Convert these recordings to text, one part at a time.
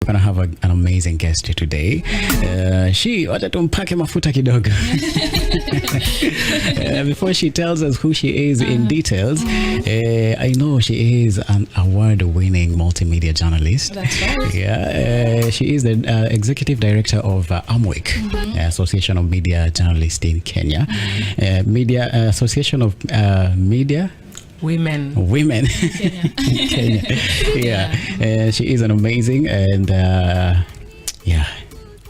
gonna have an amazing guest today. She wacha tumpake mafuta kidogo. Before she tells us who she is in details, I know she is an award-winning multimedia journalist. That's right. Yeah, she is the executive director of AMWIK, Association of Media Journalists in Kenya. Media Association of Media Women in Kenya. Yeah, she is an amazing, and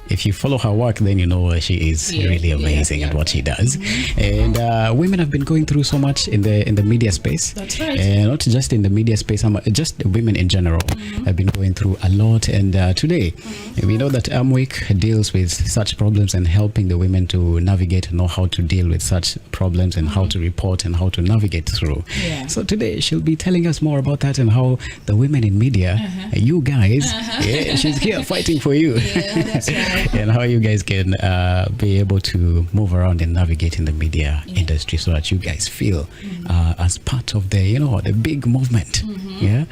if you follow her work, then you know she is really amazing at what she does. And women have been going through so much in the media space. That's right. Not just in the media space, just women in general have been going through a lot. And today, we know that AMWIK deals with such problems and helping the women to navigate and know how to deal with such problems and how to report and how to navigate through. Yeah. So today, she'll be telling us more about that and how the women in media, you guys, she's here fighting for you. Yeah, that's right. And how you guys can be able to move around and navigate in the media industry so that you guys feel as part of the, the big movement. Yeah.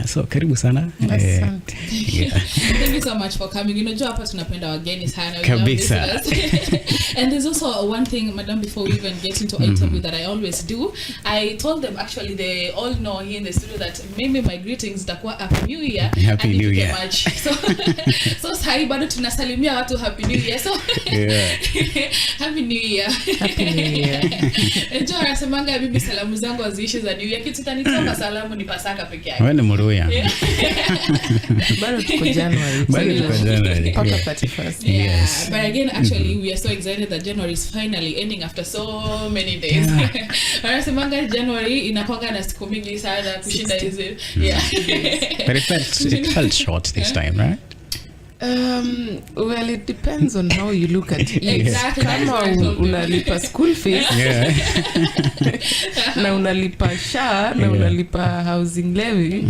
So karibu sana. Thank you so much for coming. Hapa tunapenda wageni sana. Kabisa. And there's also one thing, madam, before we even get into interview that I always do. I told them, actually, they all know here in the studio that maybe my greetings itakuwa Happy New Year. Happy New Year. So sahi bado tunasalimia watu Happy New Year. So Happy New Year. Happy New Year. Njoo nasemanga bibi salamu zangu aziishi za New Year. Kitu tanitoka salamu ni Pasaka peke yake. Wewe ni Mruya. Bado tuko January. Paka 31st. Yes. But again, actually, we are so excited that January is finally ending after so many days. Wanasemanga January inakuanga na siku mingi sana kushinda hizi. But it felt short this time, right? Well, it depends on how you look at it. Exactly. Kama unalipa school fees na unalipa SHA na unalipa housing levy,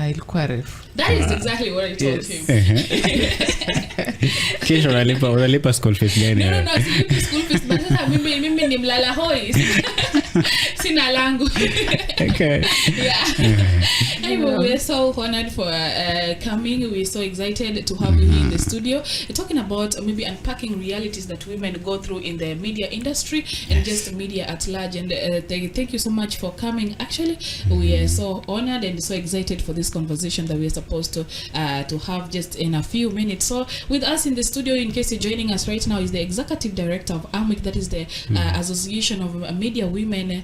ilikuwa refu. That is exactly what I told him. Kesho unalipa school fees gani? No, si school fees, but sasa mimi ni mlala hoi. Sina langu. Okay. Anyway, we're so honored for coming. We're so excited to have you here in the studio. We're talking about maybe unpacking realities that women go through in the media industry and just media at large. And thank you so much for coming. Actually, we are so honored and so excited for this conversation that we are supposed to have just in a few minutes. So with us in the studio, in case you're joining us right now, is the executive director of AMWIK, that is the Association of Media Women,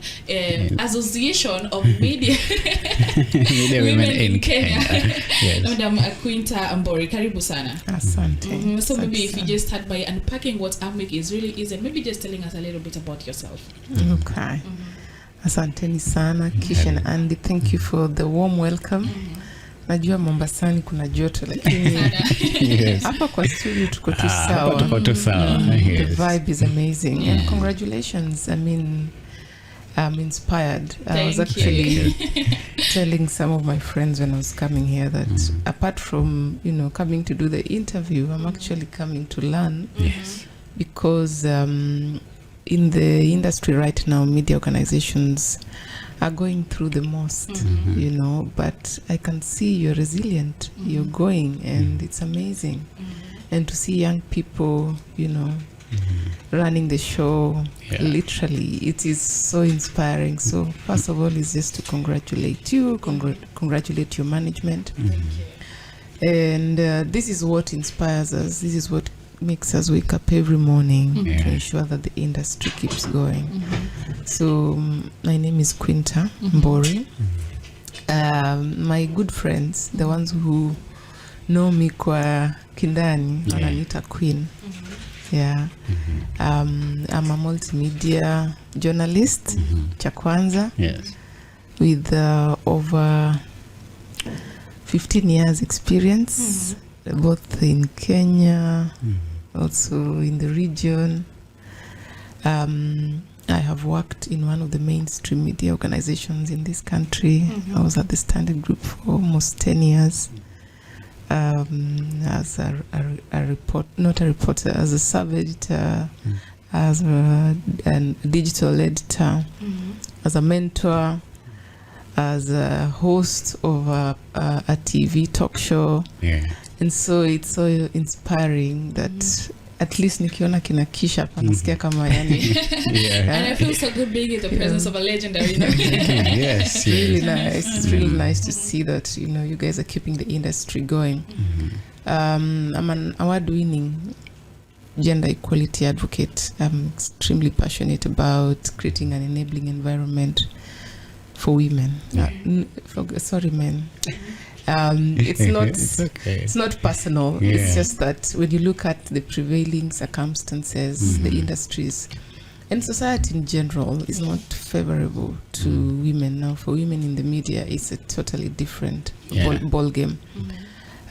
Association of Media Women in Kenya. Yes. Madam Quinta Mbori, karibu sana. Asante. So maybe if you just start by unpacking what AMWIK really is and maybe just telling us a little bit about yourself. Okay. Asanteni sana, Kish and Andy. Thank you for the warm welcome. Najua Mombasani kuna joto lakini hapa kwa studio tuko tu sawa. The vibe is amazing and congratulations. I mean, I'm inspired. I was actually telling some of my friends when I was coming here that apart from, coming to do the interview, I'm actually coming to learn. Yes. Because in the industry right now, media organizations are going through the most, but I can see you're resilient, you're going, and it's amazing. And to see young people, running the show, literally, it is so inspiring. So first of all, is just to congratulate you, congratulate your management. And this is what inspires us. This is what makes us wake up every morning to ensure that the industry keeps going. So my name is Quinta Mbori. My good friends, the ones who know me kwa kindani, wananiita Queen. I'm a multimedia journalist, cha kwanza, with over 15 years experience, both in Kenya, also in the region. I have worked in one of the mainstream media organizations in this country. I was at the Standard Group for almost 10 years. As a not a reporter, as a sub-editor, as a digital editor, as a mentor, as a host of a TV talk show, And so it's so inspiring that at least nikiona kina Kisha hapa nasikia kama yani and I feel so good being in the presence of a legendary, you know. Yes, really nice. It's really nice to see that, you know, you guys are keeping the industry going. I'm an award-winning gender equality advocate. I'm extremely passionate about creating an enabling environment for women. Sorry, men. It's not it's not personal. It's just that when you look at the prevailing circumstances, the industries and society in general is not favorable to women. Now, for women in the media, it's a totally different ball game.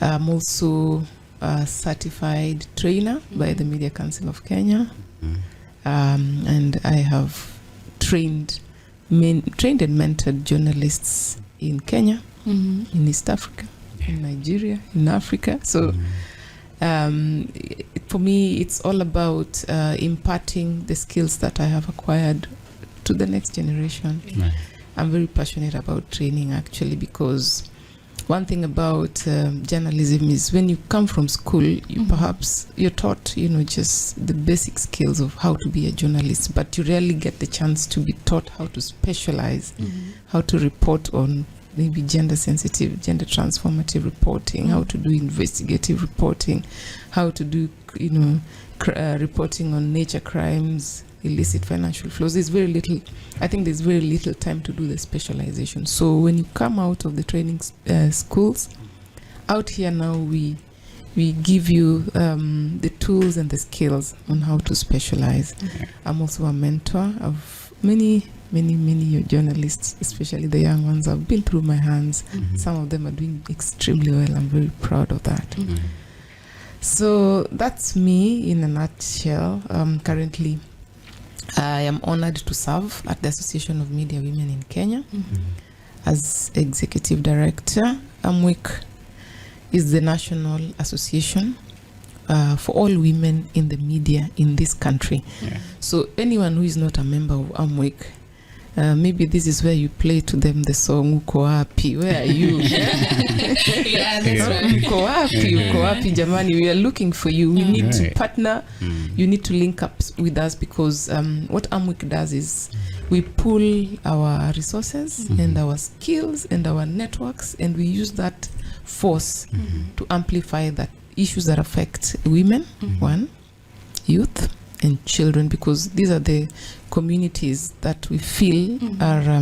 I'm also a certified trainer by the Media Council of Kenya, and I have trained and mentored journalists in Kenya, in East Africa, in Nigeria, in Africa. So for me, it's all about imparting the skills that I have acquired to the next generation. I'm very passionate about training, actually, because one thing about journalism is when you come from school, you're taught, you know, just the basic skills of how to be a journalist, but you rarely get the chance to be taught how to specialize, how to report on maybe gender sensitive, gender transformative reporting, how to do investigative reporting, how to do, you know, reporting on nature crimes, illicit financial flows. There's very little, I think there's very little time to do the specialization. So when you come out of the training schools, out here now we give you the tools and the skills on how to specialize. I'm also a mentor of many journalists, especially the young ones. I've been through my hands. Some of them are doing extremely well. I'm very proud of that. So that's me in a nutshell. Currently, I am honored to serve at the Association of Media Women in Kenya as Executive Director. AMWIK is the national association for all women in the media in this country. So anyone who is not a member of AMWIK, maybe this is where you play to them the song Uko Wapi, where are you? That's right. Uko Wapi, jamani, we are looking for you. We need to partner. You need to link up with us, because what AMWIK does is we pull our resources and our skills and our networks, and we use that force to amplify the issues that affect women, youth, and children, because these are the communities that we feel are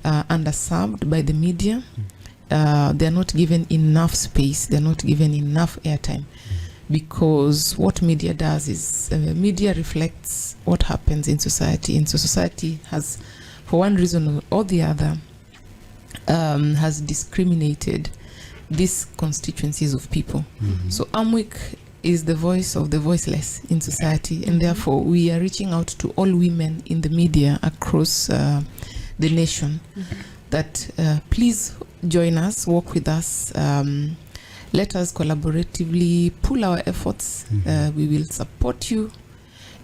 underserved by the media. They're not given enough space, they're not given enough airtime, because what media does is media reflects what happens in society, and so society has, for one reason or the other, has discriminated these constituencies of people. So AMWIK is the voice of the voiceless in society, and therefore we are reaching out to all women in the media across the nation that please join us, work with us, let us collaboratively pool our efforts. We will support you,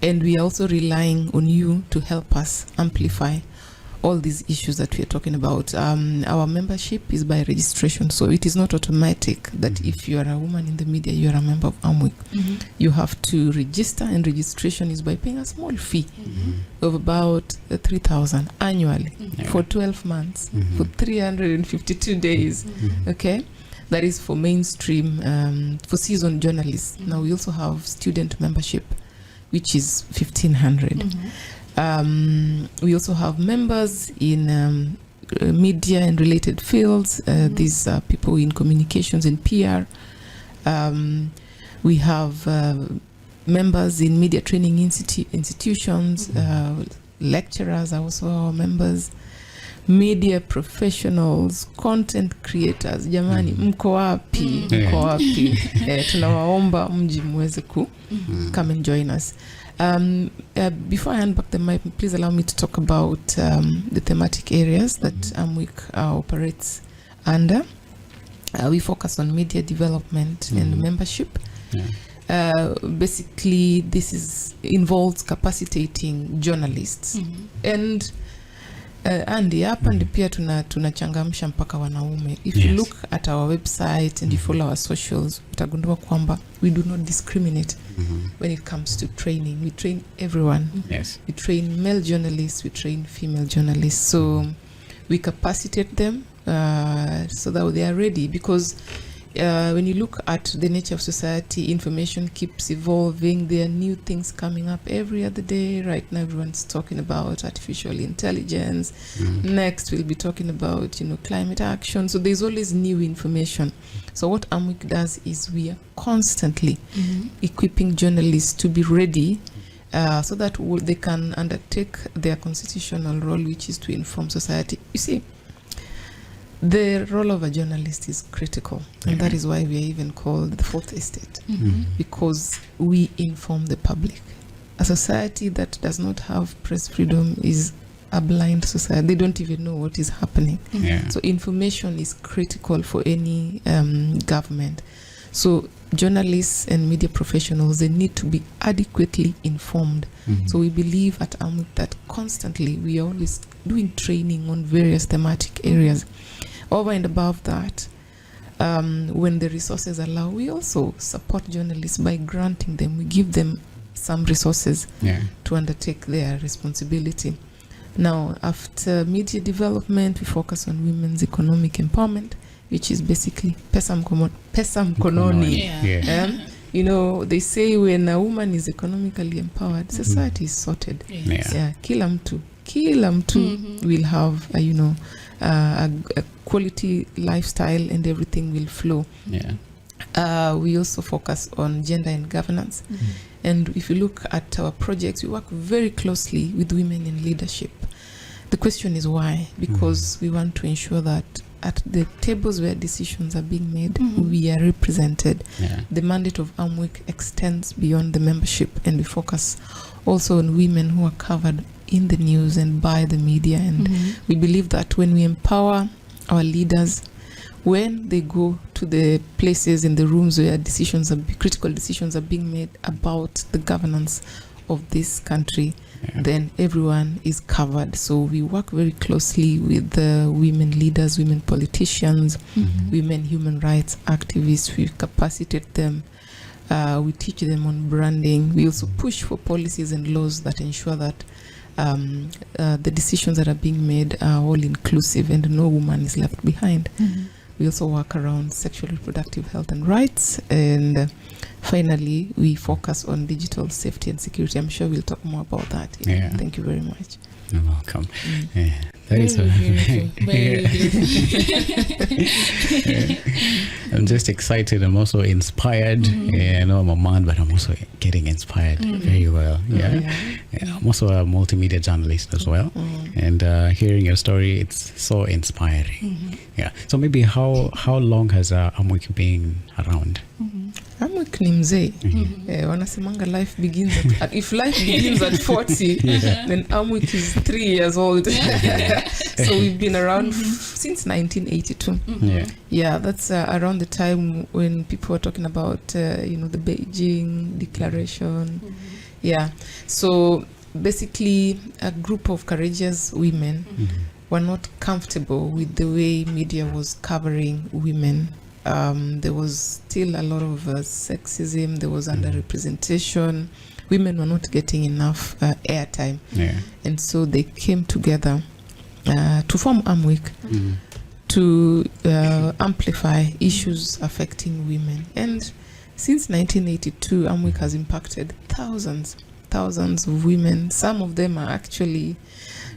and we are also relying on you to help us amplify all these issues that we are talking about. Our membership is by registration, so it is not automatic that if you are a woman in the media, you are a member of AMWIK. You have to register, and registration is by paying a small fee of about 3,000 annually for 12 months, for 352 days. Okay, that is for mainstream, for seasoned journalists. Now we also have student membership, which is 1,500. We also have members in media and related fields. These are people in communications and PR. We have members in media training institutions. Lecturers are also our members. Media professionals, content creators. Jamani, mko wapi? Mko wapi? Tunawaomba mji muweze ku come and join us. Before I hand back the mic, please allow me to talk about the thematic areas that AMWIK operates under. We focus on media development and membership. Basically, this involves capacitating journalists. And Andy hapa ndi pia tunachangamsha mpaka wanaume. If you look at our website and you follow our socials, utagundua kwamba we do not discriminate when it comes to training. We train everyone. We train male journalists, we train female journalists. So we capacitate them so that they are ready, because when you look at the nature of society, information keeps evolving. There are new things coming up every other day. Right now, everyone's talking about artificial intelligence. Next, we'll be talking about, climate action. So there's always new information. So what AMWIK does is we are constantly equipping journalists to be ready so that they can undertake their constitutional role, which is to inform society. You see, the role of a journalist is critical, and that is why we are even called the fourth estate, because we inform the public. A society that does not have press freedom is a blind society. They don't even know what is happening. So information is critical for any government. So journalists and media professionals, they need to be adequately informed. So we believe at AMWIK that constantly we are always doing training on various thematic areas. Over and above that, when the resources allow, we also support journalists by granting them, we give them some resources to undertake their responsibility. Now, after media development, we focus on women's economic empowerment, which is basically pesa mkononi. They say when a woman is economically empowered, society is sorted. Kila mtu will have a quality lifestyle, and everything will flow. We also focus on gender and governance. And if you look at our projects, we work very closely with women in leadership. The question is why? Because we want to ensure that at the tables where decisions are being made, we are represented. The mandate of AMWIK extends beyond the membership, and we focus also on women who are covered in the news and by the media. And we believe that when we empower our leaders, when they go to the places in the rooms where critical decisions are being made about the governance of this country, then everyone is covered. So we work very closely with the women leaders, women politicians, women human rights activists. We capacitate them. We teach them on branding. We also push for policies and laws that ensure that the decisions that are being made are all inclusive and no woman is left behind. We also work around sexual reproductive health and rights. And finally, we focus on digital safety and security. I'm sure we'll talk more about that. Thank you very much. You're welcome. That is very I'm just excited. I'm also inspired. I know I'm a man, but I'm also getting inspired very well. I'm also a multimedia journalist as well. And hearing your story, it's so inspiring. So maybe how long has AMWIK been around? AMWIK ni mzee. Wanasemanga life begins at if life begins at 40, then AMWIK is 3 years old. So we've been around since 1982. That's around the time when people were talking about the Beijing Declaration. So basically a group of courageous women were not comfortable with the way media was covering women. There was still a lot of sexism. There was underrepresentation. Women were not getting enough airtime. And so they came together to form AMWIK to amplify issues affecting women. And since 1982, AMWIK has impacted thousands of women. Some of them are actually,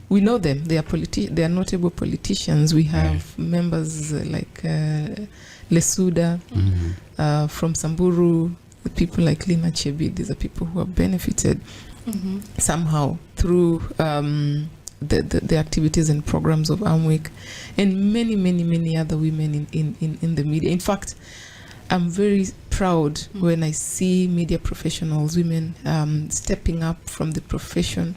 we know them. They are notable politicians. We have members like Lesuda from Samburu, the people like Lina Chebi. These are people who have benefited somehow through the activities and programs of AMWIK, and many other women in the media. In fact, I'm very proud when I see media professionals, women stepping up from the profession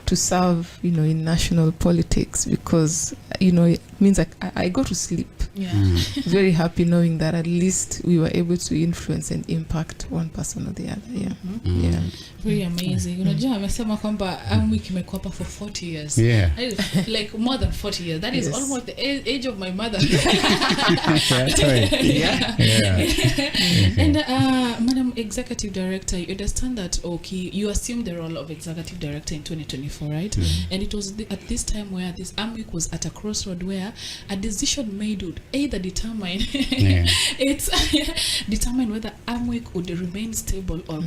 to serve, in national politics, because, it means I go to sleep very happy knowing that at least we were able to influence and impact one person or the other. Yeah. Very amazing. Unajua amesema kwamba AMWIK imekuwa hapa for 40 years. Like more than 40 years. That is almost the age of my mother. That's right. And Madam Executive Director, you understand that you assumed the role of Executive Director in 2024, right? And it was at this time where this AMWIK was at a crossroad where a decision made would either determine determine whether AMWIK would remain stable or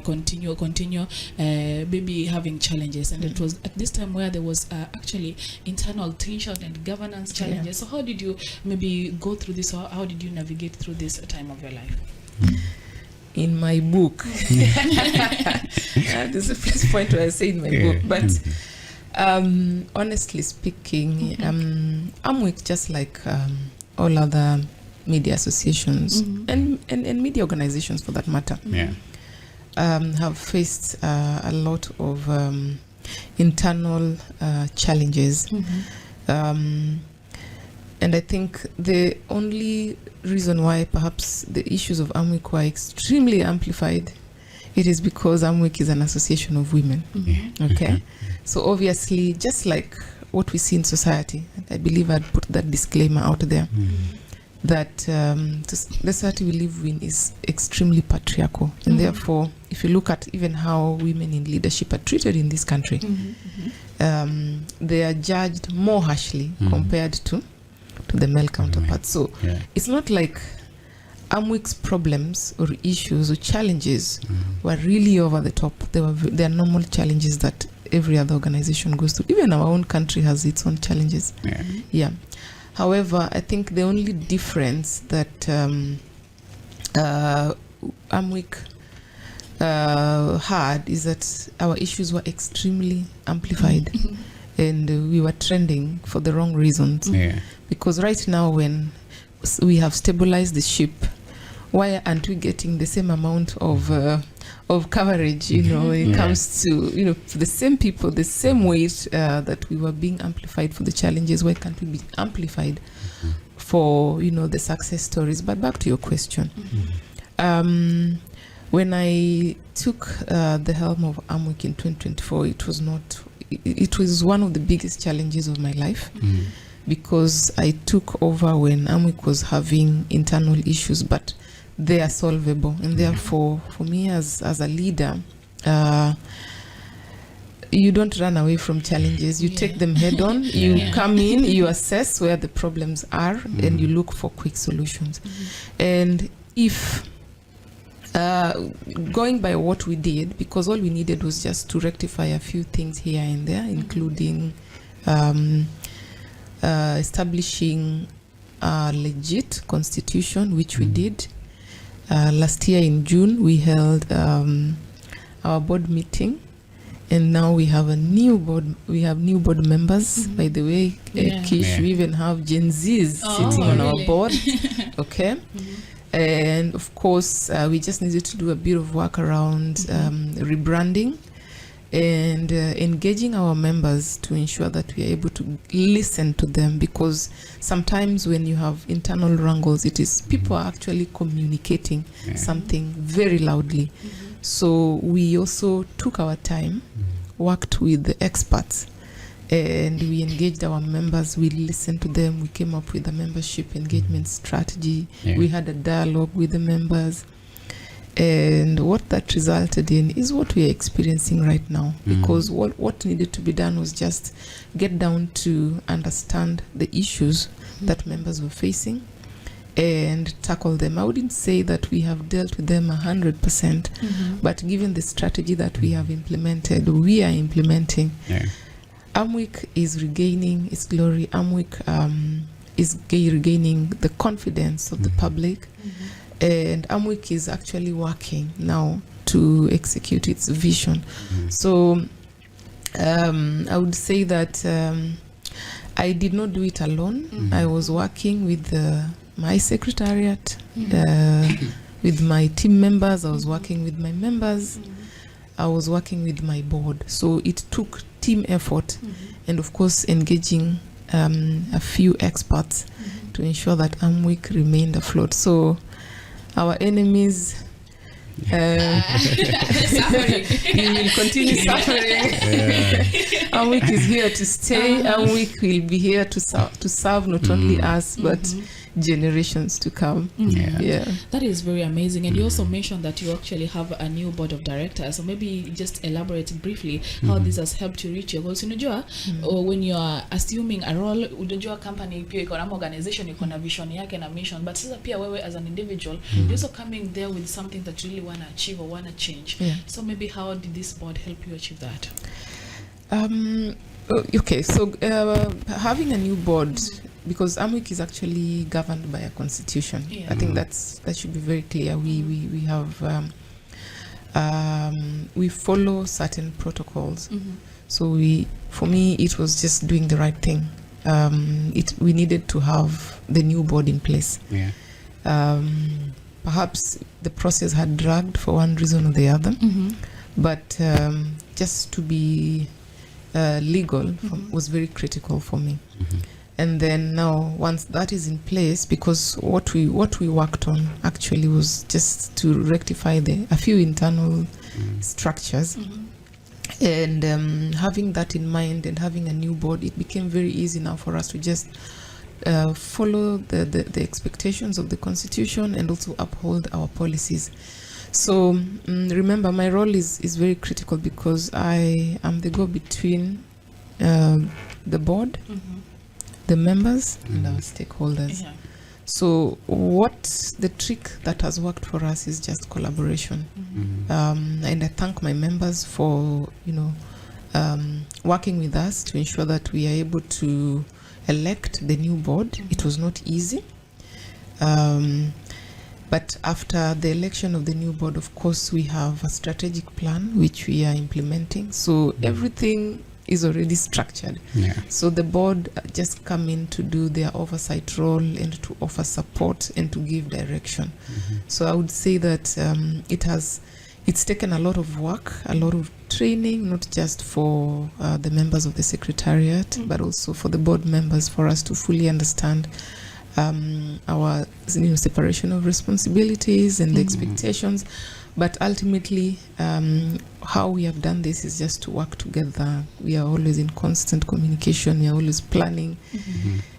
continue maybe having challenges. And it was at this time where there was actually internal tension and governance challenges. So how did you maybe go through this, or how did you navigate through this time of your life? In my book, there's a first point where I say in my book, but honestly speaking, AMWIK, just like all other media associations and media organizations for that matter, have faced a lot of internal challenges. And I think the only reason why perhaps the issues of AMWIK were extremely amplified, it is because AMWIK is an association of women. Okay? So obviously, just like what we see in society, I believe I'd put that disclaimer out there, that the society we live in is extremely patriarchal. And therefore, if you look at even how women in leadership are treated in this country, they are judged more harshly compared to the male counterparts. So it's not like AMWIK's problems or issues or challenges were really over the top. They are normal challenges that every other organization goes through. Even our own country has its own challenges. However, I think the only difference that AMWIK had is that our issues were extremely amplified and we were trending for the wrong reasons. Because right now, when we have stabilized the ship, why aren't we getting the same amount of coverage, when it comes to, the same people, the same weight that we were being amplified for the challenges? Why can't we be amplified for, the success stories? But back to your question. When I took the helm of AMWIK in 2024, it was one of the biggest challenges of my life. Because I took over when AMWIK was having internal issues, but they are solvable. And therefore, for me as a leader, you don't run away from challenges. You take them head on. You come in, you assess where the problems are, and you look for quick solutions. And if going by what we did, because all we needed was just to rectify a few things here and there, including establishing a legit constitution, which we did. Last year in June, we held our board meeting, and now we have a new board. We have new board members. By the way, Kish, we even have Gen Zs sitting on our board. Okay. And of course, we just needed to do a bit of work around rebranding and engaging our members to ensure that we are able to listen to them, because sometimes when you have internal wrangles, it is people are actually communicating something very loudly. So we also took our time, worked with the experts, and we engaged our members. We listened to them. We came up with a membership engagement strategy. We had a dialogue with the members. And what that resulted in is what we are experiencing right now, because what needed to be done was just get down to understand the issues that members were facing and tackle them. I wouldn't say that we have dealt with them 100%, but given the strategy that we have implemented, we are implementing, AMWIK is regaining its glory. AMWIK is regaining the confidence of the public. And AMWIK is actually working now to execute its vision. So I would say that I did not do it alone. I was working with my secretariat, with my team members. I was working with my members. I was working with my board. So it took team effort, and of course engaging a few experts to ensure that AMWIK remained afloat. So our enemies, Suffering. you will continue suffering. AMWIK is here to stay. AMWIK will be here to serve not only us but generations to come. That is very amazing. And you also mentioned that you actually have a new board of directors, so maybe just elaborate briefly how this has helped you reach your goals. Unajua, when you are assuming a role, unajua company pia iko na organization iko na vision yake na mission, but sasa pia wewe as an individual you're also coming there with something that you really want to achieve or want to change. So maybe how did this board help you achieve that? Okay, so having a new board, because AMWIK is actually governed by a constitution. I think that should be very clear. We have we follow certain protocols. So for me, it was just doing the right thing. We needed to have the new board in place. Perhaps the process had dragged for one reason or the other, but just to be legal was very critical for me. And then now, once that is in place, because what we worked on actually was just to rectify a few internal structures, and having that in mind and having a new board, it became very easy now for us to just follow the expectations of the constitution and also uphold our policies. So remember, my role is very critical because I am the go-between the board, the members, and our stakeholders. So the trick that has worked for us is just collaboration. And I thank my members for working with us to ensure that we are able to elect the new board. It was not easy. But after the election of the new board, of course, we have a strategic plan which we are implementing. So everything is already structured. So the board just come in to do their oversight role and to offer support and to give direction. So I would say that it's taken a lot of work, a lot of training, not just for the members of the secretariat, but also for the board members, for us to fully understand our separation of responsibilities and the expectations. But ultimately, how we have done this is just to work together. We are always in constant communication. We are always planning.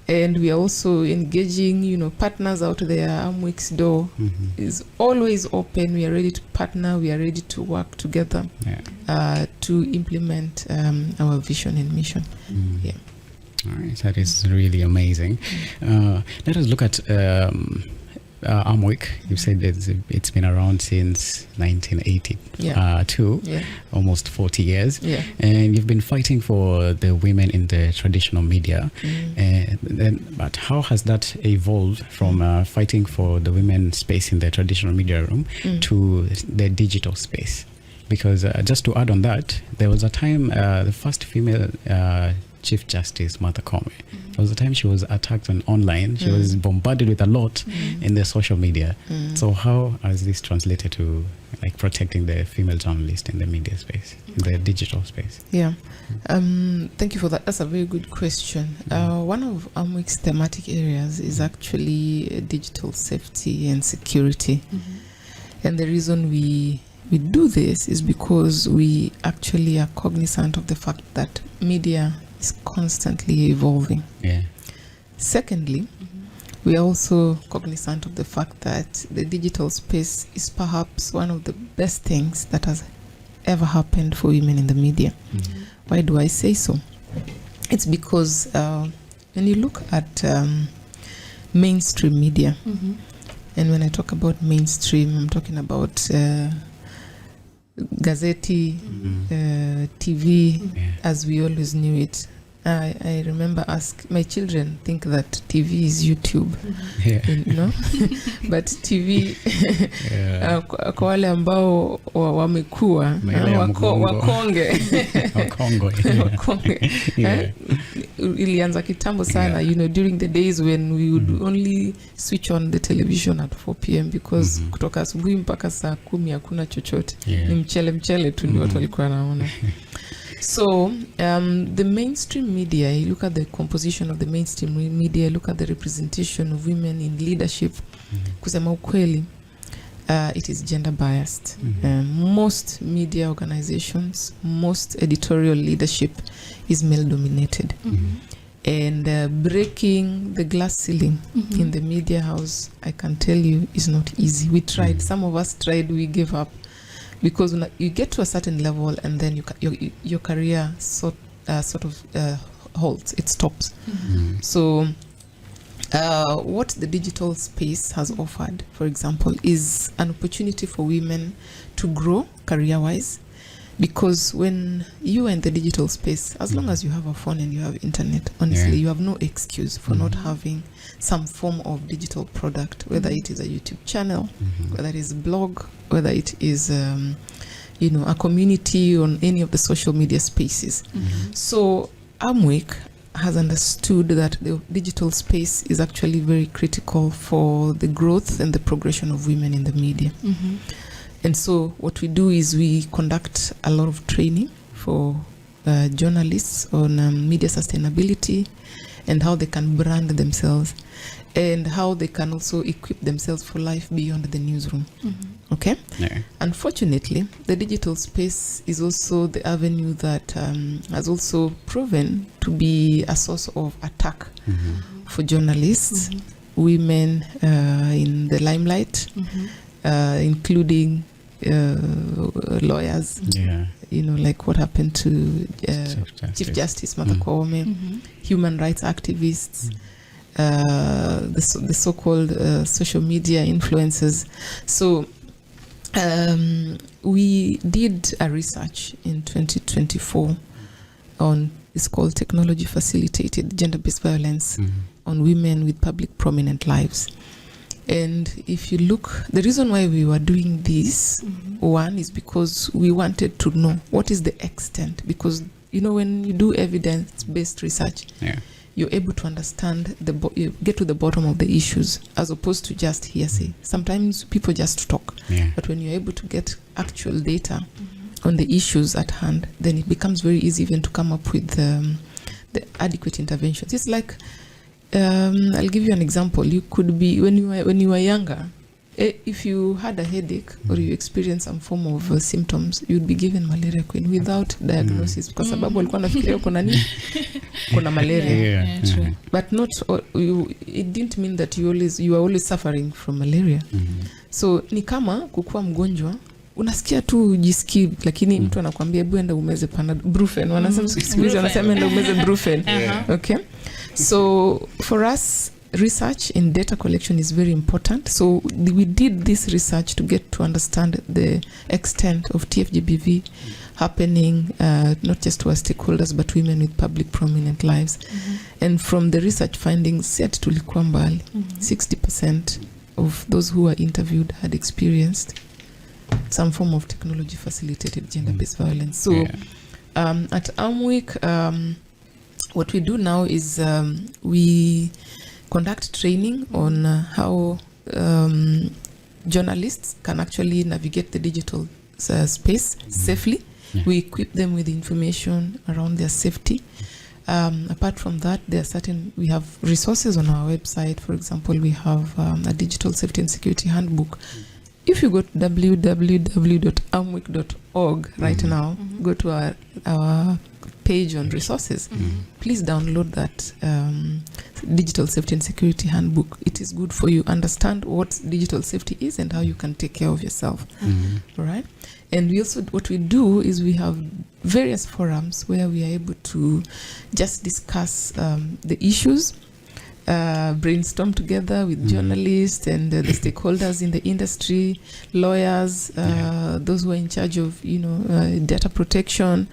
And we are also engaging, partners out there. AMWIK's door is always open. We are ready to partner. We are ready to work together to implement our vision and mission. All right, that is really amazing. Let us look at AMWIK. You said that it's been around since 1982, almost 40 years. And you've been fighting for the women in the traditional media. But how has that evolved from fighting for the women space in the traditional media room to the digital space? Because just to add on that, there was a time the first female Chief Justice Martha Koome. There was a time she was attacked online. She was bombarded with a lot in the social media. So how has this translated to protecting the female journalist in the media space, in the digital space? Thank you for that. That's a very good question. One of AMWIK's thematic areas is actually digital safety and security. And the reason we do this is because we actually are cognizant of the fact that media is constantly evolving. Secondly, we are also cognizant of the fact that the digital space is perhaps one of the best things that has ever happened for women in the media. Why do I say so? It's because when you look at mainstream media, and when I talk about mainstream, I'm talking about Gazeti, TV, as we always knew it. I remember my children think that TV is YouTube, but TV kwa wale ambao wamekuwa wakonge ilianza kitambo sana, during the days when we would only switch on the television at 4 p.m. because kutoka asubuhi mpaka saa 10 hakuna chochote, ni mchele tu ndio watu walikuwa wanaona. So the mainstream media, you look at the composition of the mainstream media, look at the representation of women in leadership, kusema ukweli, it is gender biased. Most media organizations, most editorial leadership is male dominated. And breaking the glass ceiling in the media house, I can tell you, is not easy. We tried, some of us tried, we gave up. Because when you get to a certain level and then your career sort of halts, it stops. So what the digital space has offered, for example, is an opportunity for women to grow career-wise. Because when you are in the digital space, as long as you have a phone and you have internet, honestly, you have no excuse for not having some form of digital product, whether it is a YouTube channel, whether it is a blog, whether it is, a community on any of the social media spaces. So AMWIK has understood that the digital space is actually very critical for the growth and the progression of women in the media. And so what we do is we conduct a lot of training for journalists on media sustainability and how they can brand themselves and how they can also equip themselves for life beyond the newsroom. Okay? Yeah. Unfortunately, the digital space is also the avenue that has also proven to be a source of attack for journalists, women in the limelight, including lawyers, like what happened to Chief Justice Martha Koome, human rights activists, the so-called social media influencers. So we did a research in 2024 on, it's called Technology Facilitated Gender-Based Violence on Women with Public Prominent Lives. And if you look, the reason why we were doing this, one is because we wanted to know what is the extent. Because, when you do evidence-based research, you're able to understand, you get to the bottom of the issues as opposed to just hearsay. Sometimes people just talk. But when you're able to get actual data on the issues at hand, then it becomes very easy even to come up with the adequate interventions. It's like, I'll give you an example. You could be, when you were younger, if you had a headache or you experienced some form of symptoms, you'd be given malaria queen without diagnosis, kwa sababu walikuwa nafikiria kuna malaria. But not it didn't mean that you are always suffering from malaria. So ni kama kukuwa mgonjwa, unasikia tu jisikii, lakini mtu anakuambia hebu enda umeze Brufen. Wanasema enda umeze Brufen. Okay? So for us, research and data collection is very important. So we did this research to get to understand the extent of TFGBV happening, not just to our stakeholders, but women with public prominent lives. And from the research findings, set tulikuwa mbali, 60% of those who were interviewed had experienced some form of technology facilitated gender-based violence. So at AMWIK, what we do now is we conduct training on how journalists can actually navigate the digital space safely. We equip them with information around their safety. Apart from that, we have resources on our website. For example, we have a digital safety and security handbook. If you go to www.amwik.org right now, go to our page on resources, please download that digital safety and security handbook. It is good for you. Understand what digital safety is and how you can take care of yourself. All right? And we also, what we do is we have various forums where we are able to just discuss the issues, brainstorm together with journalists and the stakeholders in the industry, lawyers, those who are in charge of data protection,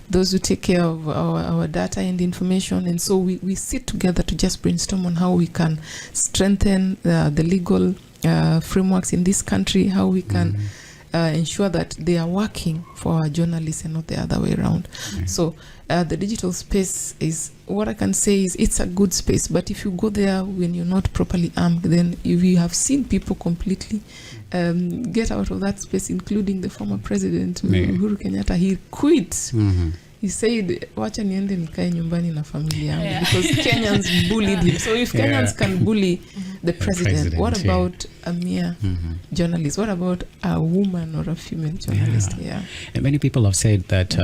those who take care of our data and information. And so we sit together to just brainstorm on how we can strengthen the legal frameworks in this country, how we can ensure that they are working for our journalists and not the other way around. So the digital space is, what I can say is, it's a good space, but if you go there when you're not properly armed, then you have seen people completely get out of that space, including the former president, Uhuru Kenyatta. He quit. he said wacha niende nikae nyumbani na familia yangu because Kenyans bullied him. So if Kenyans can bully the president, what about a mere journalist? What about a woman or a female journalist? And many people have said that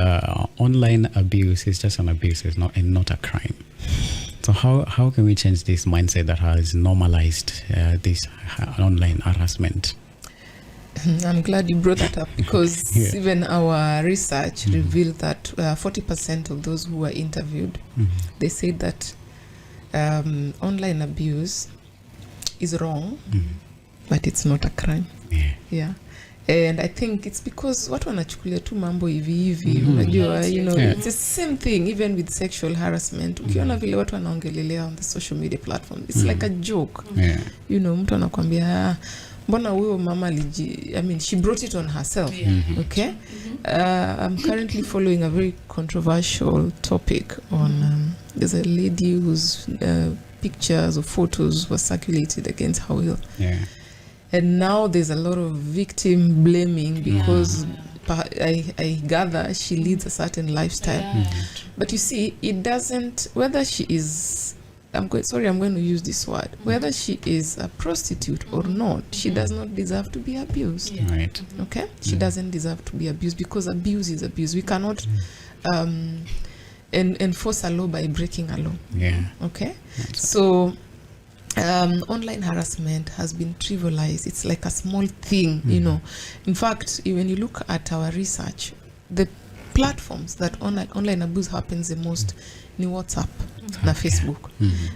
online abuse is just an abuse, is not a crime. So how can we change this mindset that has normalized this online harassment? I'm glad you brought that up because even our research revealed that 40% of those who were interviewed, they said that online abuse is wrong, but it's not a crime. And I think it's because watu wanachukulia tu mambo hivi unajua, you know, it's the same thing even with sexual harassment. Ukiona vile watu wanaongelelea on the social media platform, it's like a joke. You know, mtu anakuambia mbona huyo mama she brought it on herself. Okay. I'm currently following a very controversial topic on there's a lady whose pictures or photos were circulated against her will. And now there's a lot of victim blaming because I gather she leads a certain lifestyle. But you see, it doesn't, whether she is, I'm going to use this word, whether she is a prostitute or not, she does not deserve to be abused. Right. Okay? She doesn't deserve to be abused because abuse is abuse. We cannot enforce a law by breaking a law. Okay? So online harassment has been trivialized. It's like a small thing, you know. In fact, when you look at our research, the platforms that online abuse happens the most ni WhatsApp na Facebook.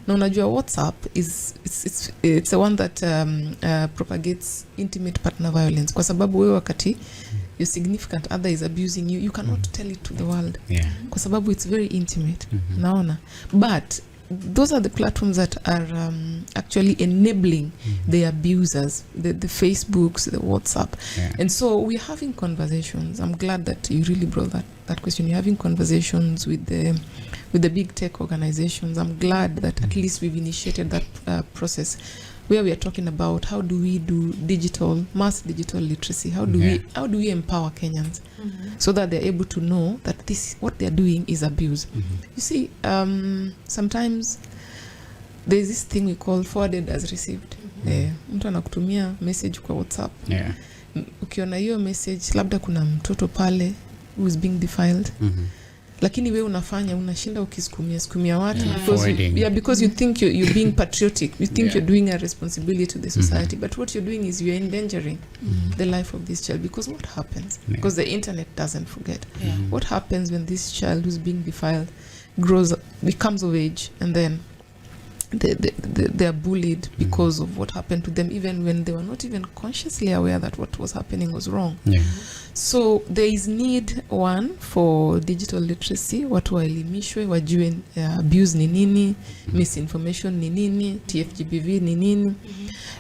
Na unajua WhatsApp it's the one that propagates intimate partner violence kwa sababu wewe wakati your significant other is abusing you, you cannot tell it to the world. Kwa sababu it's very intimate. Naona. But those are the platforms that are actually enabling the abusers, the Facebooks, the WhatsApp. And so we're having conversations. I'm glad that you really brought that question. You're having conversations with the big tech organizations. I'm glad that at least we've initiated that process where we are talking about how do we do mass digital literacy? How do we empower Kenyans so that they're able to know that what they're doing is abuse? You see, sometimes there's this thing we call forwarded as received. Mtu anakutumia message kwa WhatsApp. Ukiona hiyo message, labda kuna mtoto pale who is being defiled. Lakini wewe unashinda ukisukumia watu because you think you're being patriotic, you think you're doing a responsibility to the society, but what you're doing is you're endangering the life of this child. Because what happens, because the internet doesn't forget, what happens when this child who's being defiled becomes of age, and then they are bullied because of what happened to them, even when they were not even consciously aware that what was happening was wrong. So there is need, one, for digital literacy. Watu waelimishwe, wajue abuse ni nini, misinformation ni nini, TFGBV ni nini.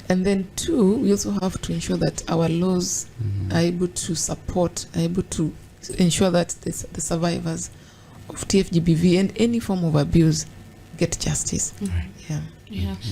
And then two, we also have to ensure that our laws are able to support, are able to ensure that the survivors of TFGBV and any form of abuse get justice.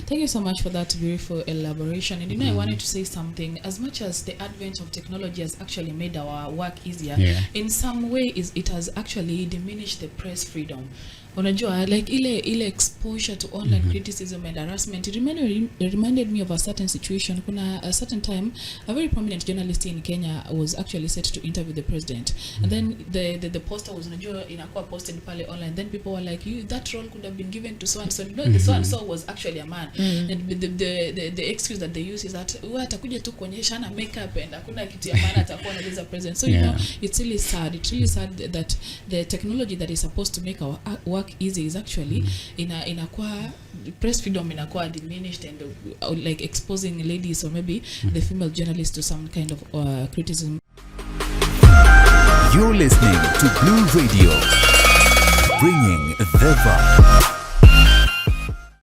Thank you so much for that beautiful elaboration. And I wanted to say something. As much as the advent of technology has actually made our work easier, in some way it has actually diminished the press freedom. Unajua, like ile exposure to online criticism and harassment, it reminded me of a certain situation. Kuna a certain time, a very prominent journalist in Kenya was actually set to interview the president, and then the poster was, unajua, inakuwa posted pale online. Then people were like, that role could have been given to so and so. No, the so and so was actually a man. And the excuse that they use is that atakuja tu kuonyesha na makeup and hakuna kitu ya maana atakuwa anaweza president. So you know, it's really sad. It's really sad that the technology that is supposed to make our work easy is actually inakuwa press freedom inakuwa diminished and like exposing ladies or maybe the female journalists to some kind of criticism. You're listening to Blue Radio, bringing the vibe.